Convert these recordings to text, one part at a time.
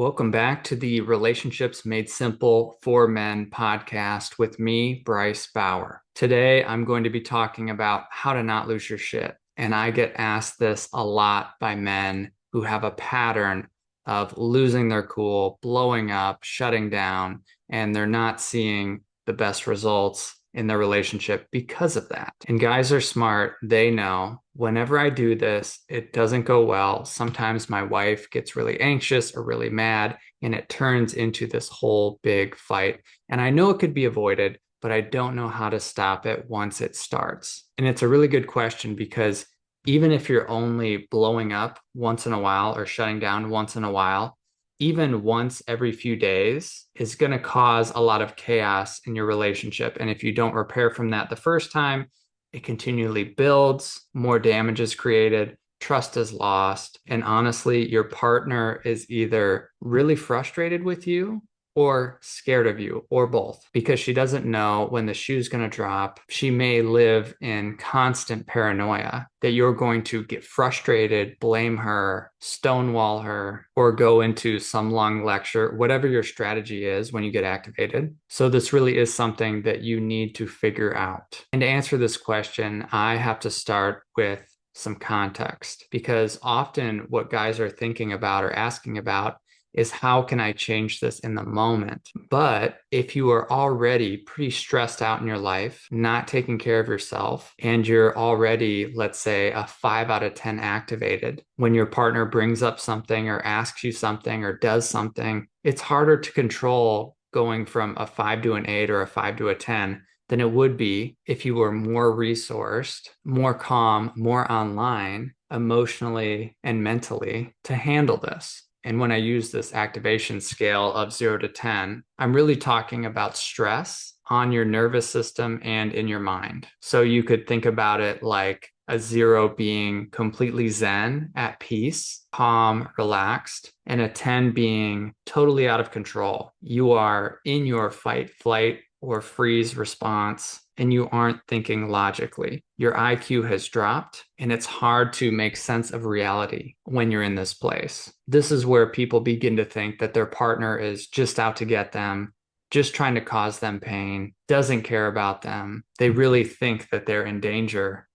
Welcome back to the Relationships Made Simple for Men podcast with me, Bryce Bauer. Today, I'm going to be talking about how to not lose your shit. And I get asked this a lot by men who have a pattern of losing their cool, blowing up, shutting down, and they're not seeing the best results in their relationship because of that. And guys are smart. They know whenever I do this, it doesn't go well. Sometimes my wife gets really anxious or really mad, and it turns into this whole big fight. And I know it could be avoided, but I don't know how to stop it once it starts. And it's a really good question because even if you're only blowing up once in a while or shutting down once in a while, even once every few days is going to cause a lot of chaos in your relationship. And if you don't repair from that the first time, it continually builds, more damage is created, trust is lost. And honestly, your partner is either really frustrated with you or scared of you, or both, because she doesn't know when the shoe's going to drop. She may live in constant paranoia that you're going to get frustrated, blame her, stonewall her, or go into some long lecture, whatever your strategy is when you get activated. So this really is something that you need to figure out. And to answer this question, I have to start with some context, because often what guys are thinking about or asking about is how can I change this in the moment? But if you are already pretty stressed out in your life, not taking care of yourself, and you're already, let's say, a 5 out of 10 activated, when your partner brings up something or asks you something or does something, it's harder to control going from a 5 to an 8 or a 5 to a 10 than it would be if you were more resourced, more calm, more online, emotionally and mentally to handle this. And when I use this activation scale of 0 to 10, I'm really talking about stress on your nervous system and in your mind. So you could think about it like a 0 being completely zen, at peace, calm, relaxed, and a 10 being totally out of control. You are in your fight, flight, or freeze response, and you aren't thinking logically. Your IQ has dropped, and it's hard to make sense of reality when you're in this place. This is where people begin to think that their partner is just out to get them, just trying to cause them pain, doesn't care about them. They really think that they're in danger.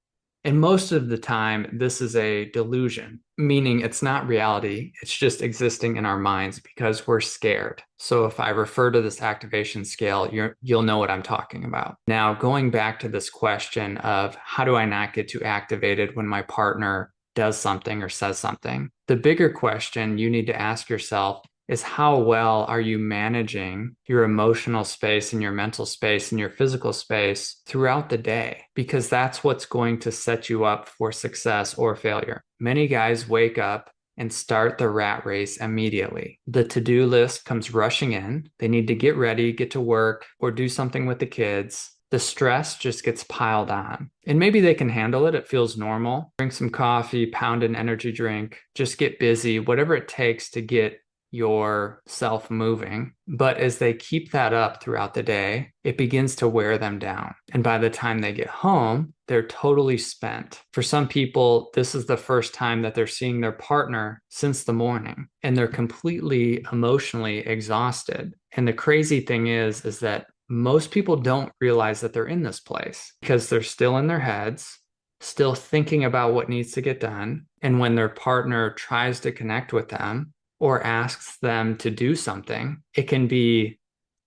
And most of the time, this is a delusion, meaning it's not reality. It's just existing in our minds because we're scared. So if I refer to this activation scale, you'll know what I'm talking about. Now, going back to this question of how do I not get too activated when my partner does something or says something? The bigger question you need to ask yourself is how well are you managing your emotional space and your mental space and your physical space throughout the day? Because that's what's going to set you up for success or failure. Many guys wake up and start the rat race immediately. The to-do list comes rushing in. They need to get ready, get to work, or do something with the kids. The stress just gets piled on. And maybe they can handle it. It feels normal. Drink some coffee, pound an energy drink, just get busy, whatever it takes to get yourself moving. But as they keep that up throughout the day, it begins to wear them down. And by the time they get home, they're totally spent. For some people, this is the first time that they're seeing their partner since the morning, and they're completely emotionally exhausted. And the crazy thing is that most people don't realize that they're in this place because they're still in their heads, still thinking about what needs to get done. And when their partner tries to connect with them, or asks them to do something, it can be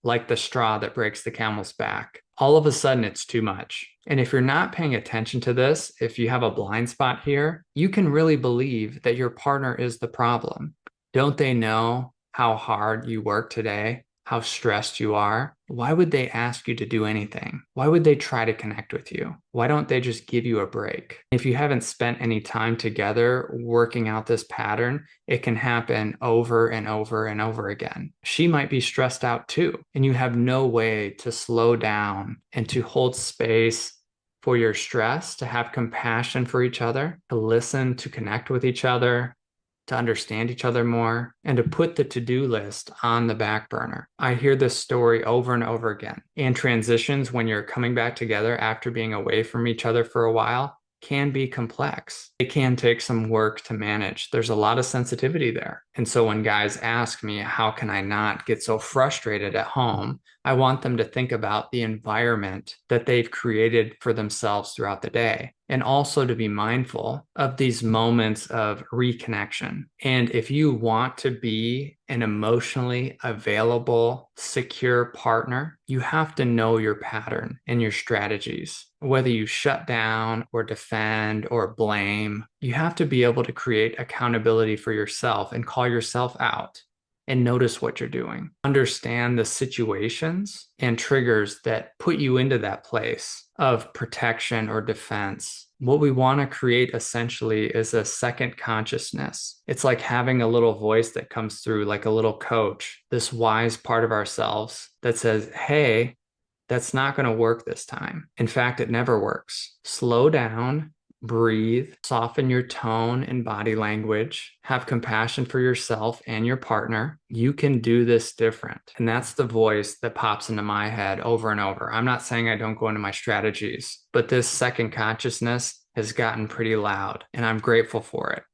like the straw that breaks the camel's back. All of a sudden, it's too much. And if you're not paying attention to this, if you have a blind spot here, you can really believe that your partner is the problem. Don't they know how hard you work today? How stressed you are? Why would they ask you to do anything? Why would they try to connect with you? Why don't they just give you a break? If you haven't spent any time together working out this pattern, it can happen over and over and over again. She might be stressed out too, and you have no way to slow down and to hold space for your stress, to have compassion for each other, to listen, to connect with each other, to understand each other more, and to put the to-do list on the back burner. I hear this story over and over again. And transitions when you're coming back together after being away from each other for a while can be complex. It can take some work to manage. There's a lot of sensitivity there. And so when guys ask me, how can I not get so frustrated at home? I want them to think about the environment that they've created for themselves throughout the day, and also to be mindful of these moments of reconnection. And if you want to be an emotionally available, secure partner, you have to know your pattern and your strategies. Whether you shut down or defend or blame, you have to be able to create accountability for yourself and call yourself out and notice what you're doing. Understand the situations and triggers that put you into that place of protection or defense. What we want to create essentially is a second consciousness. It's like having a little voice that comes through, like a little coach, this wise part of ourselves that says, hey, that's not going to work this time. In fact, it never works. Slow down, breathe, soften your tone and body language, have compassion for yourself and your partner. You can do this different. And that's the voice that pops into my head over and over. I'm not saying I don't go into my strategies, but this second consciousness has gotten pretty loud, and I'm grateful for it.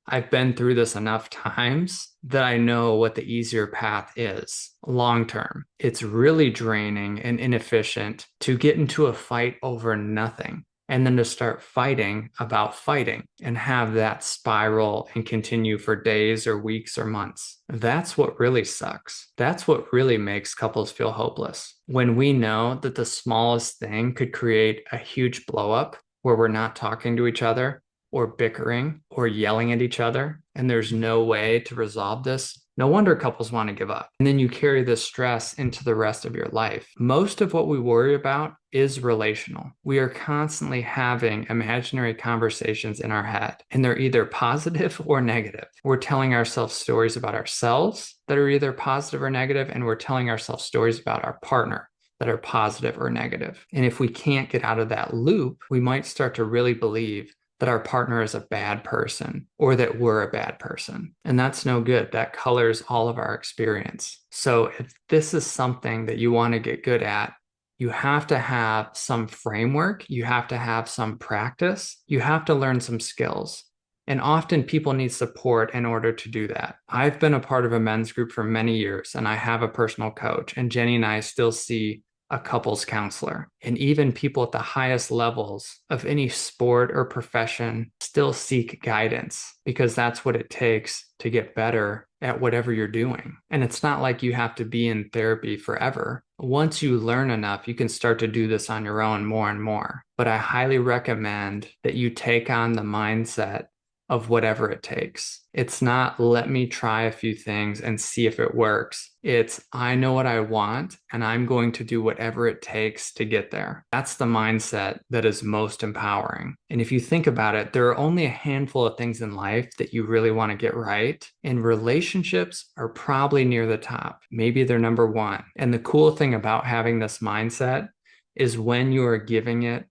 I've been through this enough times that I know what the easier path is long term. It's really draining and inefficient to get into a fight over nothing and then to start fighting about fighting and have that spiral and continue for days or weeks or months. That's what really sucks. That's what really makes couples feel hopeless. When we know that the smallest thing could create a huge blow up where we're not talking to each other or bickering or yelling at each other, and there's no way to resolve this, no wonder couples want to give up. And then you carry this stress into the rest of your life. Most of what we worry about is relational. We are constantly having imaginary conversations in our head, and they're either positive or negative. We're telling ourselves stories about ourselves that are either positive or negative, and we're telling ourselves stories about our partner that are positive or negative. And if we can't get out of that loop, we might start to really believe that our partner is a bad person or that we're a bad person. And that's no good. That colors all of our experience. So if this is something that you want to get good at, you have to have some framework, you have to have some practice, you have to learn some skills. And often people need support in order to do that. I've been a part of a men's group for many years, and I have a personal coach, and Jenny and I still see a couples counselor. And even people at the highest levels of any sport or profession still seek guidance because that's what it takes to get better at whatever you're doing. And it's not like you have to be in therapy forever. Once you learn enough, you can start to do this on your own more and more. But I highly recommend that you take on the mindset of whatever it takes. It's not let me try a few things and see if it works. It's I know what I want and I'm going to do whatever it takes to get there. That's the mindset that is most empowering. And if you think about it, there are only a handful of things in life that you really want to get right. And relationships are probably near the top. Maybe they're number one. And the cool thing about having this mindset is when you are giving it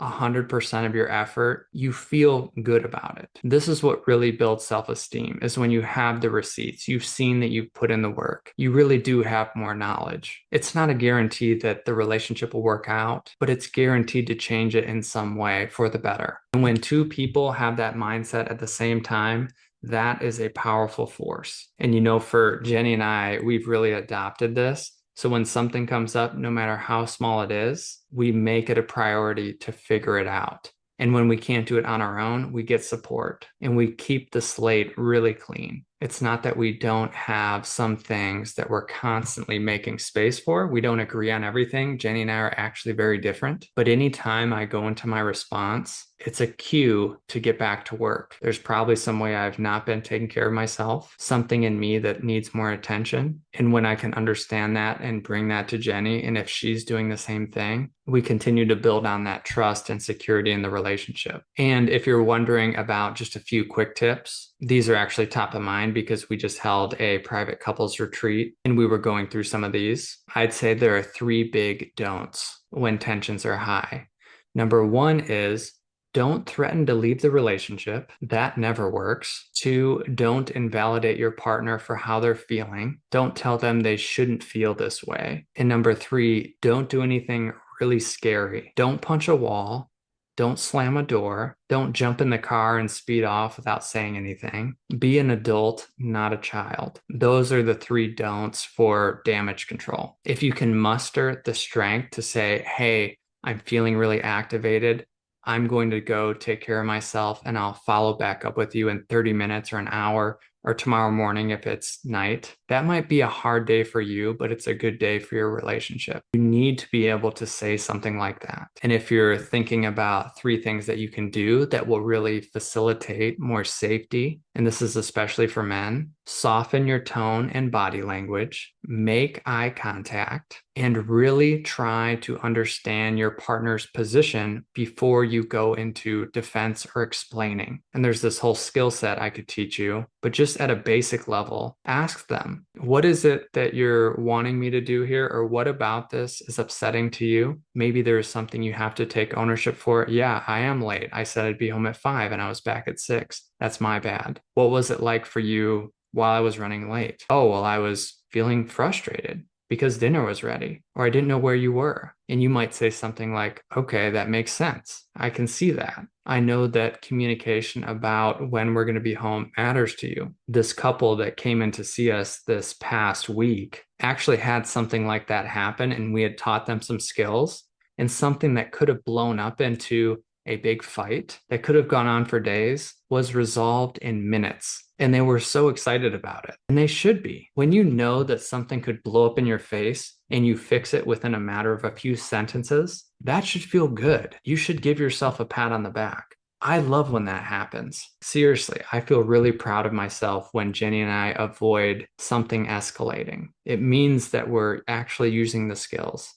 100% of your effort, you feel good about it. This is what really builds self-esteem, is when you have the receipts, you've seen that you've put in the work, you really do have more knowledge. It's not a guarantee that the relationship will work out, but it's guaranteed to change it in some way for the better. And when two people have that mindset at the same time, that is a powerful force. And for Jenny and I, we've really adopted this. So when something comes up, no matter how small it is, we make it a priority to figure it out. And when we can't do it on our own, we get support and we keep the slate really clean. It's not that we don't have some things that we're constantly making space for. We don't agree on everything. Jenny and I are actually very different. But anytime I go into my response, it's a cue to get back to work. There's probably some way I've not been taking care of myself, something in me that needs more attention. And when I can understand that and bring that to Jenny, and if she's doing the same thing, we continue to build on that trust and security in the relationship. And if you're wondering about just a few quick tips, these are actually top of mind because we just held a private couples retreat and we were going through some of these. I'd say there are 3 big don'ts when tensions are high. Number 1 is don't threaten to leave the relationship. That never works. 2, don't invalidate your partner for how they're feeling. Don't tell them they shouldn't feel this way. And number 3, don't do anything really scary. Don't punch a wall. Don't slam a door. Don't jump in the car and speed off without saying anything. Be an adult, not a child. Those are the three don'ts for damage control. If you can muster the strength to say, hey, I'm feeling really activated, I'm going to go take care of myself and I'll follow back up with you in 30 minutes or an hour or tomorrow morning if it's night. That might be a hard day for you, but it's a good day for your relationship. You need to be able to say something like that. And if you're thinking about three things that you can do that will really facilitate more safety, and this is especially for men, soften your tone and body language, make eye contact, and really try to understand your partner's position before you go into defense or explaining. And there's this whole skill set I could teach you, but just at a basic level, ask them, what is it that you're wanting me to do here? Or what about this is upsetting to you? Maybe there is something you have to take ownership for. Yeah, I am late. I said I'd be home at 5 and I was back at 6. That's my bad. What was it like for you while I was running late? Oh, well, I was feeling frustrated because dinner was ready, or I didn't know where you were. And you might say something like, okay, that makes sense. I can see that. I know that communication about when we're going to be home matters to you. This couple that came in to see us this past week actually had something like that happen, and we had taught them some skills, and something that could have blown up into a big fight that could have gone on for days was resolved in minutes. And they were so excited about it. And they should be. When you know that something could blow up in your face and you fix it within a matter of a few sentences, that should feel good. You should give yourself a pat on the back. I love when that happens. Seriously, I feel really proud of myself when Jenny and I avoid something escalating. It means that we're actually using the skills.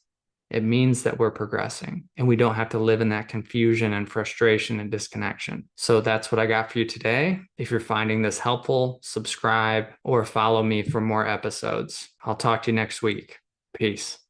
It means that we're progressing and we don't have to live in that confusion and frustration and disconnection. So that's what I got for you today. If you're finding this helpful, subscribe or follow me for more episodes. I'll talk to you next week. Peace.